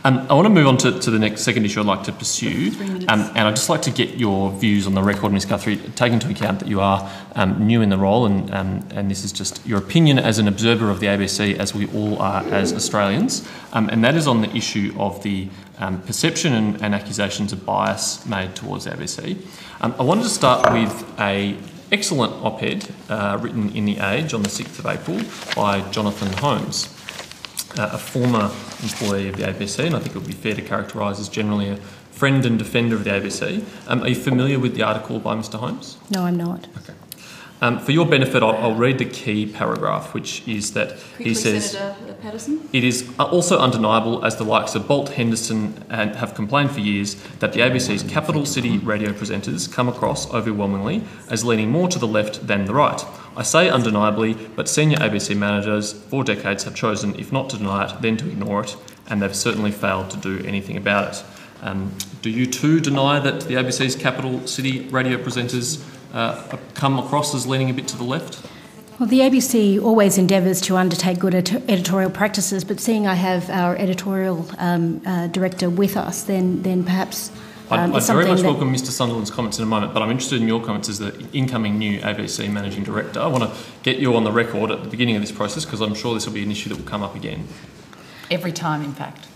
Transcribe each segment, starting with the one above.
I want to move on to the next second issue I'd like to pursue, and I'd just like to get your views on the record, Ms Guthrie, taking into account that you are new in the role, and this is just your opinion as an observer of the ABC, as we all are as Australians, and that is on the issue of the perception and accusations of bias made towards the ABC. I wanted to start with an excellent op-ed written in The Age on the 6th of April by Jonathan Holmes, a former employee of the ABC, and I think it would be fair to characterise as generally a friend and defender of the ABC. Are you familiar with the article by Mr Holmes? No, I'm not. Okay. For your benefit, I'll read the key paragraph, which is that he says, Senator Paterson? "It is also undeniable, as the likes of Bolt, Henderson have complained for years, that the ABC's capital city radio presenters come across overwhelmingly as leaning more to the left than the right. I say undeniably, but senior ABC managers for decades have chosen, if not to deny it, then to ignore it, and they've certainly failed to do anything about it." Do you too deny that the ABC's capital city radio presenters come across as leaning a bit to the left? Well, the ABC always endeavours to undertake good editorial practices, but seeing I have our editorial director with us, then perhaps I'd very much welcome Mr Sunderland's comments in a moment, but I'm interested in your comments as the incoming new ABC Managing Director. I want to get you on the record at the beginning of this process, because I'm sure this will be an issue that will come up again. Every time, in fact.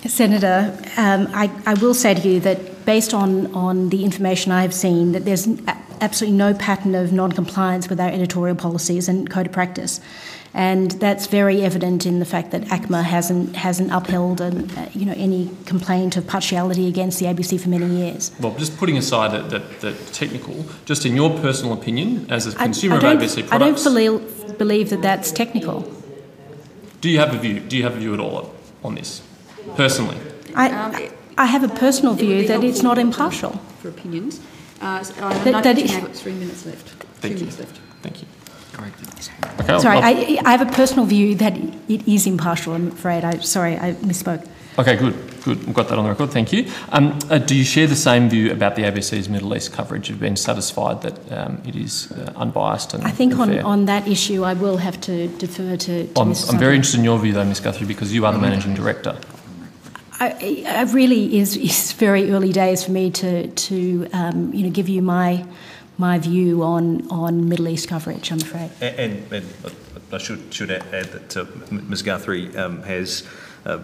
Senator, I will say to you that based on the information I have seen, that there's absolutely no pattern of non-compliance with our editorial policies and code of practice. And that's very evident in the fact that ACMA hasn't upheld any complaint of partiality against the ABC for many years. Well, just putting aside the technical, just in your personal opinion, as a consumer of ABC products, I don't believe that that's technical. Do you have a view? Do you have a view at all on this, personally? I have a personal view that it's not impartial. For opinions. I've now got 3 minutes left. Thank you. Thank you. Okay, sorry, I have a personal view that it is impartial, I'm afraid. I misspoke. Okay, good. We've got that on the record, thank you. Do you share the same view about the ABC's Middle East coverage? You've been satisfied that it is unbiased and I think fair? on that issue I will have to defer to Mr. I'm very interested in your view though, Ms Guthrie, because you are the Managing Director. I really is very early days for me to give you my view on Middle East coverage, I'm afraid. And I should add that Ms Guthrie has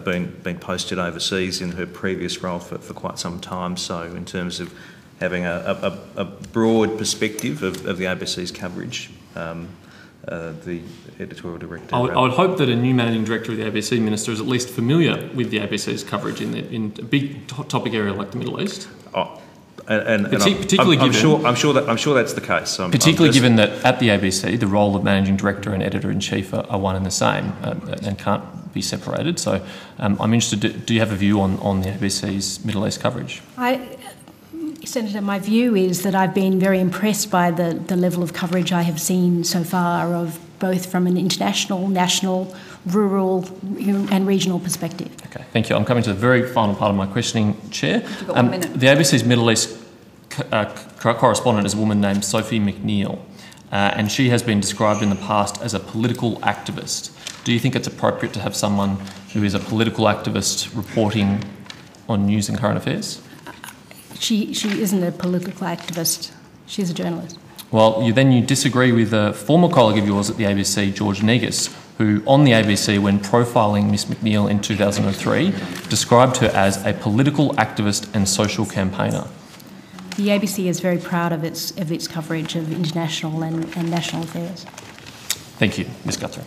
been posted overseas in her previous role for quite some time. So in terms of having a broad perspective of the ABC's coverage, the editorial director. I would hope that a new managing director of the ABC minister is at least familiar with the ABC's coverage in a big topic area like the Middle East. Particularly given, I'm sure that's the case. Particularly given that at the ABC, the role of managing director and editor in chief are one and the same and can't be separated. So I'm interested. Do you have a view on the ABC's Middle East coverage? Senator, my view is that I've been very impressed by the level of coverage I have seen so far, of both from an international, national, rural and regional perspective. Okay, thank you. I'm coming to the very final part of my questioning, Chair. You've got 1 minute. The ABC's Middle East correspondent is a woman named Sophie McNeil, and she has been described in the past as a political activist. Do you think it's appropriate to have someone who is a political activist reporting on news and current affairs? She isn't a political activist. She's a journalist. Well, you disagree with a former colleague of yours at the ABC, George Negus, who on the ABC, when profiling Miss McNeil in 2003, described her as a political activist and social campaigner. The ABC is very proud of its coverage of international and national affairs. Thank you, Ms Guthrie.